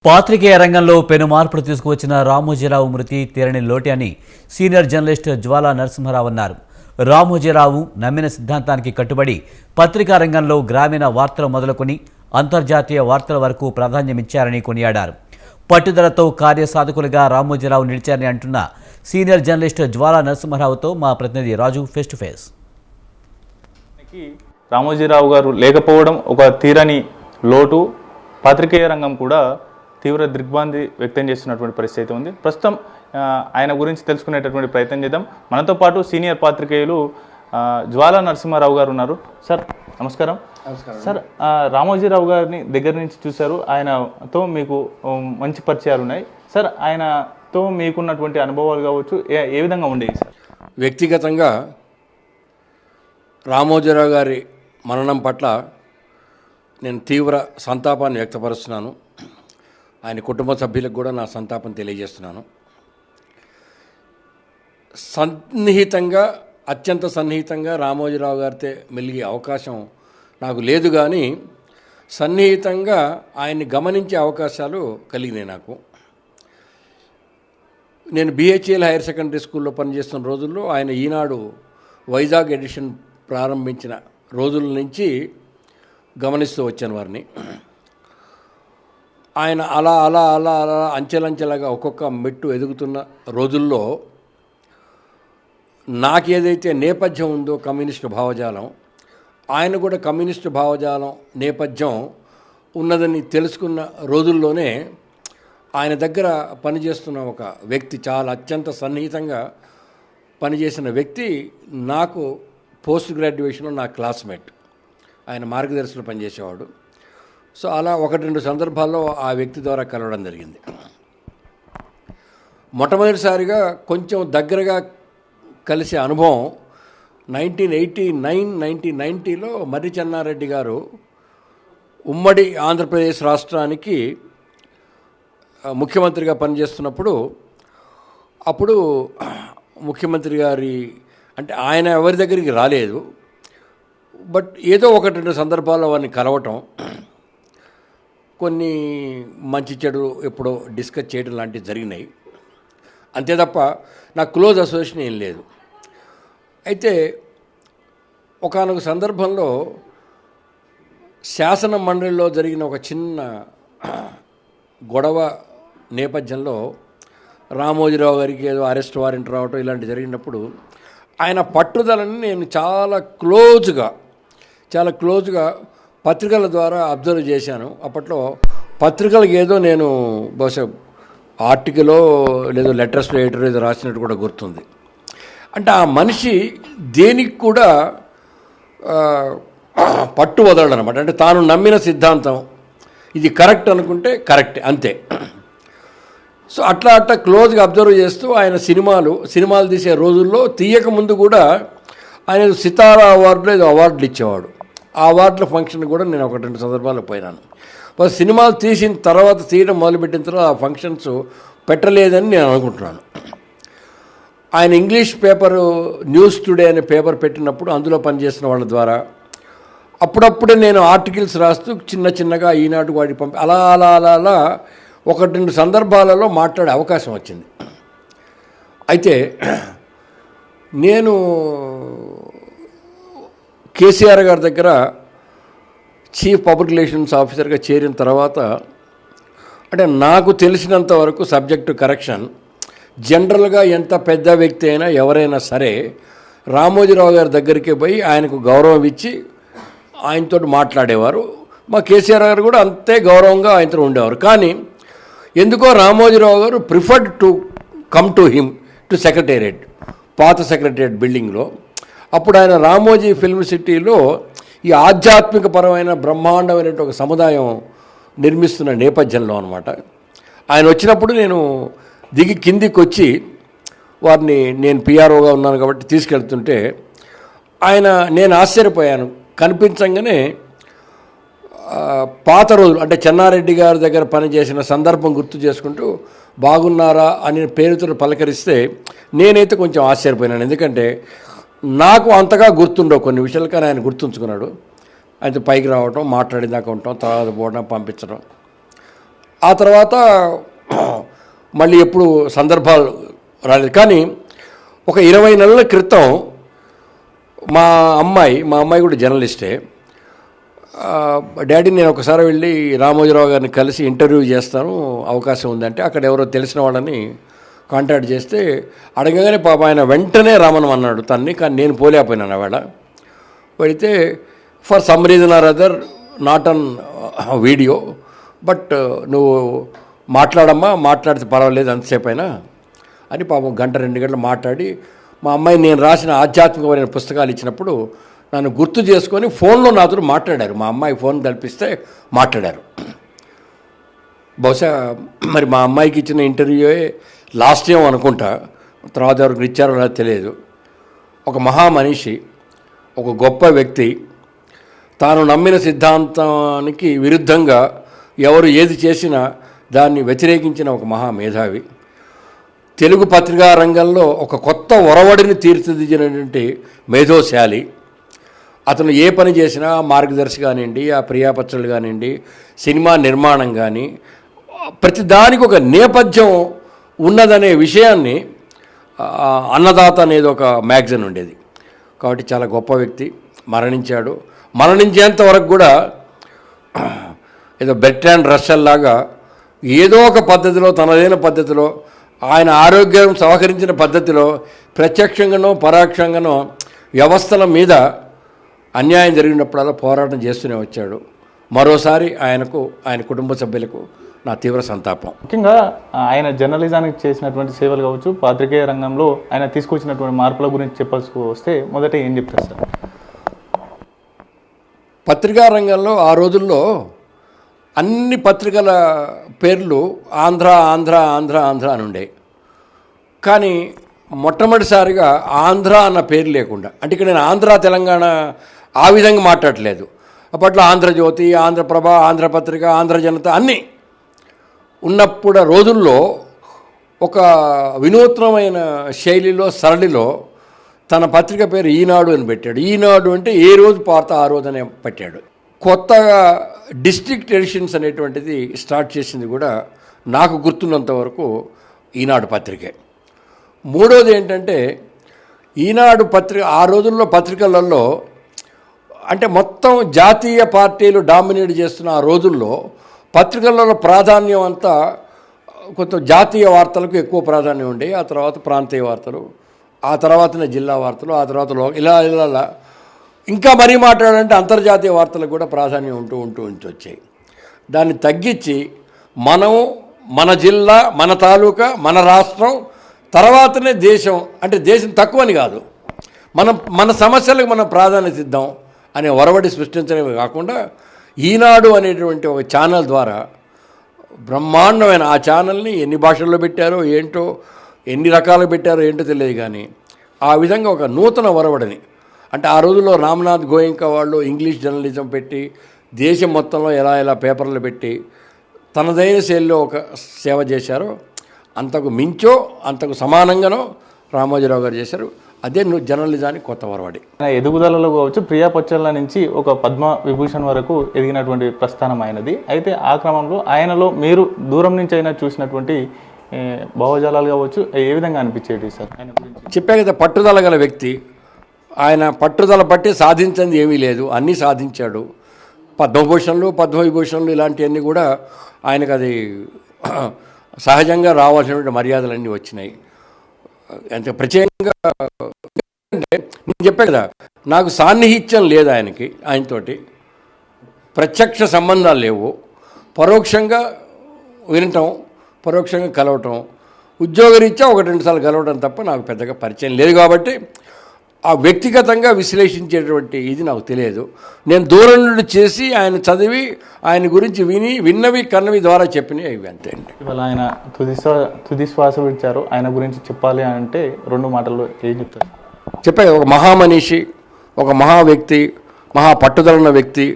పాత్రికేయ రంగంలో పెను మార్పులు తీసుకువచ్చిన రామోజీరావు మృతి తీరని లోటు అని సీనియర్ జర్నలిస్ట్ జ్వాలా నరసింహారావు అన్నారు. రామోజీరావు నమ్మిన సిద్ధాంతానికి కట్టుబడి పత్రికా రంగంలో గ్రామీణ వార్తలు మొదలుకొని అంతర్జాతీయ వార్తల వరకు ప్రాధాన్యమిచ్చారని కొనియాడారు. పట్టుదలతో కార్యసాధకులుగా రామోజీరావు నిలిచారని అంటున్న సీనియర్ జర్నలిస్ట్ జ్వాలా నరసింహారావుతో మా ప్రతినిధి రాజు ఫేస్ టు ఫేస్. రామోజీరావు గారు లేకపోవడం ఒక తీరని లోటు. పాత్రికేయ రంగం కూడా తీవ్ర దిగ్భ్రాంతి వ్యక్తం చేస్తున్నటువంటి పరిస్థితి ఉంది. ప్రస్తుతం ఆయన గురించి తెలుసుకునేటటువంటి ప్రయత్నం చేద్దాం. మనతో పాటు సీనియర్ పాత్రికేయులు జ్వాలా నరసింహారావు గారు ఉన్నారు. సార్ నమస్కారం. సార్, రామోజీరావు గారిని దగ్గర నుంచి చూశారు, ఆయనతో మీకు మంచి పరిచయాలు ఉన్నాయి. సార్, ఆయనతో మీకున్నటువంటి అనుభవాలు కావచ్చు, ఏ విధంగా ఉండేవి సార్? వ్యక్తిగతంగా రామోజీరావు గారి మరణం పట్ల నేను తీవ్ర సంతాపాన్ని వ్యక్తపరుస్తున్నాను. ఆయన కుటుంబ సభ్యులకు కూడా నా సంతాపం తెలియజేస్తున్నాను. అత్యంత సన్నిహితంగా రామోజీరావు గారితో మెలిగే అవకాశం నాకు లేదు, కానీ సన్నిహితంగా ఆయన్ని గమనించే అవకాశాలు కలిగినాయి నాకు. నేను బిహెచ్ఎల్ హైయర్ సెకండరీ స్కూల్లో పనిచేస్తున్న రోజుల్లో ఆయన ఈనాడు వైజాగ్ ఎడిషన్ ప్రారంభించిన రోజుల నుంచి గమనిస్తూ వచ్చాను వారిని. ఆయన అలా అలా అలా అలా అంచెలంచెలుగా ఒక్కొక్క మెట్టు ఎదుగుతున్న రోజుల్లో నాకేదైతే నేపథ్యం ఉందో కమ్యూనిస్టు భావజాలం, ఆయన కూడా కమ్యూనిస్టు భావజాలం నేపథ్యం ఉన్నదని తెలుసుకున్న రోజుల్లోనే ఆయన దగ్గర పనిచేస్తున్న ఒక వ్యక్తి, చాలా అత్యంత సన్నిహితంగా పనిచేసిన వ్యక్తి, నాకు పోస్ట్ గ్రాడ్యుయేషన్లో నా క్లాస్మేట్, ఆయన మార్గదర్శిలో పనిచేసేవాడు. సో అలా ఒకటి రెండు సందర్భాల్లో ఆ వ్యక్తి ద్వారా కలవడం జరిగింది. మొట్టమొదటిసారిగా కొంచెం దగ్గరగా కలిసే అనుభవం 1990లో మర్రి చెన్నారెడ్డి గారు ఉమ్మడి ఆంధ్రప్రదేశ్ రాష్ట్రానికి ముఖ్యమంత్రిగా పనిచేస్తున్నప్పుడు, అప్పుడు ముఖ్యమంత్రి గారి అంటే ఆయన ఎవరి దగ్గరికి రాలేదు, బట్ ఏదో ఒకటి రెండు సందర్భాల్లో వారిని కలవటం, కొన్ని మంచి చెడు ఎప్పుడో డిస్కస్ చేయడం లాంటివి జరిగినాయి. అంతే తప్ప నాకు క్లోజ్ అసోసియేషన్ ఏం లేదు. అయితే ఒకానొక సందర్భంలో శాసన మండలిలో జరిగిన ఒక చిన్న గొడవ నేపథ్యంలో రామోజీరావు గారికి ఏదో అరెస్ట్ వారెంట్ రావటం ఇలాంటివి జరిగినప్పుడు ఆయన పట్టుదలని నేను చాలా క్లోజ్గా పత్రికల ద్వారా అబ్జర్వ్ చేశాను. అప్పట్లో పత్రికలకు ఏదో నేను బహుశా ఆర్టికలో లేదో లెటర్స్లో ఏదో రాసినట్టు కూడా గుర్తుంది. అంటే ఆ మనిషి దేనికి కూడా పట్టు వదలడు అనమాట. అంటే తాను నమ్మిన సిద్ధాంతం ఇది కరెక్ట్ అనుకుంటే కరెక్ట్, అంతే. సో అట్లా క్లోజ్గా అబ్జర్వ్ చేస్తూ ఆయన సినిమాలు తీసే రోజుల్లో తీయక ముందు కూడా ఆయన సితారా అవార్డులో ఏదో అవార్డులు ఇచ్చేవాడు. ఆ అవార్డుల ఫంక్షన్ కూడా నేను ఒకటి రెండు సందర్భాల్లో పోయినాను. సినిమాలు తీయడం మొదలుపెట్టిన తర్వాత ఆ ఫంక్షన్స్ పెట్టలేదని నేను అనుకుంటున్నాను. ఆయన ఇంగ్లీష్ పేపరు న్యూస్ టుడే అనే పేపర్ పెట్టినప్పుడు అందులో పనిచేసిన వాళ్ళ ద్వారా అప్పుడప్పుడే నేను ఆర్టికల్స్ రాస్తూ చిన్నగా ఈనాడు వాడి అలా అలా అలా అలా ఒకటి రెండు సందర్భాలలో మాట్లాడే అవకాశం వచ్చింది. అయితే నేను కేసీఆర్ గారి దగ్గర చీఫ్ పబ్లిక్ రిలేషన్స్ ఆఫీసర్గా చేరిన తర్వాత అంటే నాకు తెలిసినంత వరకు సబ్జెక్టు కరెక్షన్, జనరల్గా ఎంత పెద్ద వ్యక్తి అయినా ఎవరైనా సరే రామోజీరావు గారి దగ్గరికి పోయి ఆయనకు గౌరవం ఇచ్చి ఆయనతో మాట్లాడేవారు. మా కేసీఆర్ గారు కూడా అంతే గౌరవంగా ఆయనతో ఉండేవారు. కానీ ఎందుకో రామోజీరావు గారు preferred to come to him to secretariat, పాత సెక్రటేరియట్ బిల్డింగ్లో. అప్పుడు ఆయన రామోజీ ఫిల్మ్ సిటీలో ఈ ఆధ్యాత్మిక పరమైన బ్రహ్మాండమైన ఒక సముదాయం నిర్మిస్తున్న నేపథ్యంలో అనమాట. ఆయన వచ్చినప్పుడు నేను దిగి కిందికి వచ్చి వారిని, నేను పిఆర్ఓగా ఉన్నాను కాబట్టి తీసుకెళ్తుంటే నేను ఆశ్చర్యపోయాను. కనిపించగానే పాత రోజులు అంటే చెన్నారెడ్డి గారి దగ్గర పనిచేసిన సందర్భం గుర్తు చేసుకుంటూ బాగున్నారా అని పేరుతో పలకరిస్తే నేనైతే కొంచెం ఆశ్చర్యపోయినాను. ఎందుకంటే నాకు అంతగా గుర్తుండవు కొన్ని విషయాలు, కానీ ఆయన గుర్తుంచుకున్నాడు. ఆయనతో పైకి రావటం, మాట్లాడినాక ఉండటం, తర్వాత పోవడం, పంపించడం. ఆ తర్వాత మళ్ళీ ఎప్పుడు సందర్భాలు రాలేదు. కానీ ఒక 20 నెలల క్రితం మా అమ్మాయి కూడా జర్నలిస్టే, డాడీ నేను ఒకసారి వెళ్ళి రామోజీరావు గారిని కలిసి ఇంటర్వ్యూ చేస్తాను, అవకాశం ఉందంటే అక్కడ ఎవరో తెలిసిన వాళ్ళని కాంటాక్ట్ చేస్తే అడగగానే పాప ఆయన వెంటనే రామన్ అన్నాడు తన్ని. కానీ నేను పోలేకపోయినాను ఆవేళ. వెళితే for some reason or other not on video, but నువ్వు మాట్లాడమ్మా, మాట్లాడితే పర్వాలేదు అంతసేపు అయినా అని పాపం 1-2 గంటలు మాట్లాడి మా అమ్మాయి నేను రాసిన ఆధ్యాత్మికమైన పుస్తకాలు ఇచ్చినప్పుడు నన్ను గుర్తు చేసుకొని ఫోన్లో నాతో మాట్లాడారు. మా అమ్మాయి ఫోన్ కల్పిస్తే మాట్లాడారు. బహుశా మరి మా అమ్మాయికి ఇచ్చిన ఇంటర్వ్యూయే లాస్ట్ టైం అనుకుంటా, తర్వాత ఎవరికి ఇచ్చారో నాకు తెలియదు. ఒక మహామనిషి, ఒక గొప్ప వ్యక్తి, తాను నమ్మిన సిద్ధాంతానికి విరుద్ధంగా ఎవరు ఏది చేసినా దాన్ని వ్యతిరేకించిన ఒక మహామేధావి, తెలుగు పత్రికా రంగంలో ఒక కొత్త ఒరవడిని తీర్చిదిద్దినటువంటి మేధోశాలి. అతను ఏ పని చేసినా మార్గదర్శి కానివ్వండి, ఆ ప్రియాపత్రులు కానివ్వండి, సినిమా నిర్మాణం కానీ ప్రతిదానికి ఒక నేపథ్యం ఉన్నదనే విషయాన్ని అన్నదాత అనేది ఒక మ్యాగజైన్ ఉండేది. కాబట్టి చాలా గొప్ప వ్యక్తి, మరణించాడు. మరణించేంత వరకు కూడా ఏదో బెర్ట్రాండ్ రస్సెల్ లాగా ఏదో ఒక పద్ధతిలో, తనదైన పద్ధతిలో, ఆయన ఆరోగ్యం సహకరించిన పద్ధతిలో ప్రత్యక్షంగానో పరోక్షంగానో వ్యవస్థల మీద అన్యాయం జరిగినప్పుడల్లా పోరాటం చేస్తూనే వచ్చాడు. మరోసారి ఆయనకు, ఆయన కుటుంబ సభ్యులకు నా తీవ్ర సంతాపం. ముఖ్యంగా ఆయన జర్నలిజానికి చేసినటువంటి సేవలు కావచ్చు, పాత్రికేయ రంగంలో ఆయన తీసుకొచ్చినటువంటి మార్పుల గురించి చెప్పాల్సి వస్తే మొదట ఏం చెప్తారు సార్? పత్రికా రంగంలో ఆ రోజుల్లో అన్ని పత్రికల పేర్లు ఆంధ్ర ఆంధ్ర ఆంధ్ర ఆంధ్ర అని ఉండే. కానీ మొట్టమొదటిసారిగా ఆంధ్ర అన్న పేరు లేకుండా, అంటే ఇక్కడ నేను ఆంధ్ర తెలంగాణ ఆ విధంగా మాట్లాడలేదు. అప్పట్లో ఆంధ్రజ్యోతి, ఆంధ్రప్రభ, ఆంధ్రపత్రిక, ఆంధ్ర జనత అన్నీ ఉన్నప్పుడు రోజుల్లో ఒక వినూత్నమైన శైలిలో, సరళిలో తన పత్రిక పేరు ఈనాడు అని పెట్టాడు. ఈనాడు అంటే ఏ రోజు పాత ఆ రోజు అనే పెట్టాడు. కొత్తగా డిస్ట్రిక్ట్ ఎడిషన్స్ అనేటువంటిది స్టార్ట్ చేసింది కూడా నాకు గుర్తున్నంత వరకు ఈనాడు పత్రికే. మూడోది ఏంటంటే ఈనాడు పత్రిక ఆ రోజుల్లో పత్రికలలో అంటే మొత్తం జాతీయ పార్టీలు డామినేట్ చేస్తున్న ఆ రోజుల్లో పత్రికలలో ప్రాధాన్యం అంతా కొంత జాతీయ వార్తలకు ఎక్కువ ప్రాధాన్యం ఉండే, ఆ తర్వాత ప్రాంతీయ వార్తలు, ఆ తర్వాతనే జిల్లా వార్తలు, ఆ తర్వాత ఇలా ఇంకా మరీ మాట్లాడాలంటే అంతర్జాతీయ వార్తలకు కూడా ప్రాధాన్యం ఉంటూ వచ్చాయి. దాన్ని తగ్గించి మనం, మన జిల్లా, మన తాలూకా, మన రాష్ట్రం, తర్వాతనే దేశం, అంటే దేశం తక్కువని కాదు, మన సమస్యలకు మనం ప్రాధాన్యత ఇద్దాం అనే ఒరవడి సృష్టించడమే కాకుండా ఈనాడు అనేటువంటి ఒక ఛానల్ ద్వారా బ్రహ్మాండమైన ఆ ఛానల్ని ఎన్ని భాషల్లో పెట్టారో ఏంటో, ఎన్ని రకాలు పెట్టారో ఏంటో తెలియదు. కానీ ఆ విధంగా ఒక నూతన ఒరవడిని, అంటే ఆ రోజుల్లో రామ్నాథ్ గోయంకా వాళ్ళు ఇంగ్లీష్ జర్నలిజం పెట్టి దేశం మొత్తంలో ఎలా పేపర్లు పెట్టి తనదైన శైలిలో ఒక సేవ చేశారో అంతకు మించో అంతకు సమానంగానో రామోజీరావు గారు చేశారు. అదే జర్నలిజానికి కొత్త ఒరవడి. ఎదుగుదలలో కావచ్చు, ప్రియాపచ్చల నుంచి ఒక పద్మ విభూషణ్ వరకు ఎదిగినటువంటి ప్రస్థానం ఆయనది. అయితే ఆ క్రమంలో ఆయనలో మీరు దూరం నుంచి అయినా చూసినటువంటి భావజాలాలు కావచ్చు ఏ విధంగా అనిపించేది సార్ ఆయన గురించి? చెప్పే కదా, పట్టుదల గల వ్యక్తి. ఆయన పట్టుదల బట్టి సాధించింది ఏమీ లేదు, అన్నీ సాధించాడు. పద్మభూషణలు, పద్మవిభూషణలు ఇలాంటివన్నీ కూడా ఆయనకు అది సహజంగా రావాల్సినటువంటి మర్యాదలన్నీ వచ్చినాయి. అంత ప్రత్యేకంగా నేను చెప్పే కదా, నాకు సాన్నిహిత్యం లేదు ఆయనతోటి ప్రత్యక్ష సంబంధాలు లేవు. పరోక్షంగా వినటం, పరోక్షంగా కలవటం, ఉద్యోగరీత్యా 1-2 సార్లు కలవటం తప్ప నాకు పెద్దగా పరిచయం లేదు. కాబట్టి ఆ వ్యక్తిగతంగా విశ్లేషించేటువంటి ఇది నాకు తెలియదు. నేను దూరం నుండి చేసి ఆయన చదివి ఆయన గురించి విన్నవి కన్నవి ద్వారా చెప్పినవి ఇవి అంతే అండి. ఇవాళ ఆయన తుది శ్వాస విడిచారు, ఆయన గురించి చెప్పాలి అంటే 2 మాటల్లో ఏం చెప్తారు? చెప్పే ఒక మహామనిషి, ఒక మహా వ్యక్తి, మహా పట్టుదలన్న వ్యక్తి,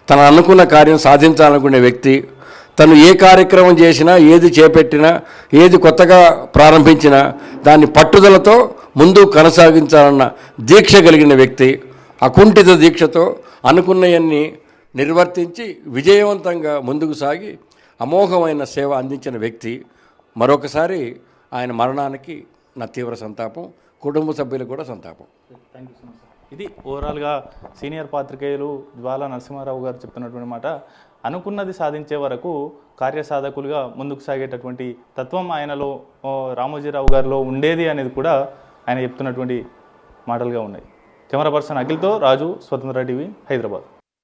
తను అనుకున్న కార్యం సాధించాలనుకునే వ్యక్తి, తను ఏ కార్యక్రమం చేసినా, ఏది చేపట్టినా, ఏది కొత్తగా ప్రారంభించినా దాన్ని పట్టుదలతో ముందు కొనసాగించాలన్న దీక్ష కలిగిన వ్యక్తి, అకుంఠిత దీక్షతో అనుకున్నవన్నీ నిర్వర్తించి విజయవంతంగా ముందుకు సాగి అమోఘమైన సేవ అందించిన వ్యక్తి. మరొకసారి ఆయన మరణానికి నా తీవ్ర సంతాపం, కుటుంబ సభ్యులకు కూడా సంతాపం. Thank you so much. ఇది ఓవరాల్గా సీనియర్ పాత్రికేయులు జ్వాలా నరసింహారావు గారు చెప్తున్నటువంటి మాట. అనుకున్నది సాధించే వరకు కార్యసాధకులుగా ముందుకు సాగేటటువంటి తత్వం ఆయనలో, రామోజీరావు గారిలో ఉండేది అనేది కూడా ఆయన చెప్తున్నటువంటి మాటలుగా ఉన్నాయి. కెమెరా పర్సన్ అఖిల్తో రాజు, స్వతంత్ర టీవీ, హైదరాబాద్.